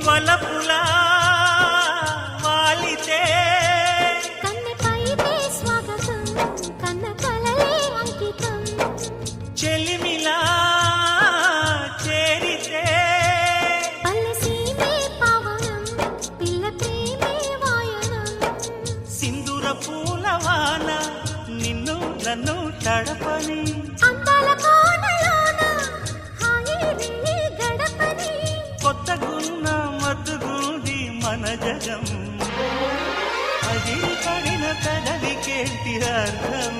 వలపులా వాలితే కన్నెపైతే స్వాగతం కన్న కలలే అంకితం చెలిమిలా చేరితే పల్లెసీమే పావనం పిల్ల ప్రేమే వాయనం సింధూర పూలవాన నిన్ను నన్ను తడపని అందాల కోనలోన హాయి రేయి గడపని కొత్తగున్న మత్తుగుంది మన జగం అది పడిన పెదవికేంటి అర్థం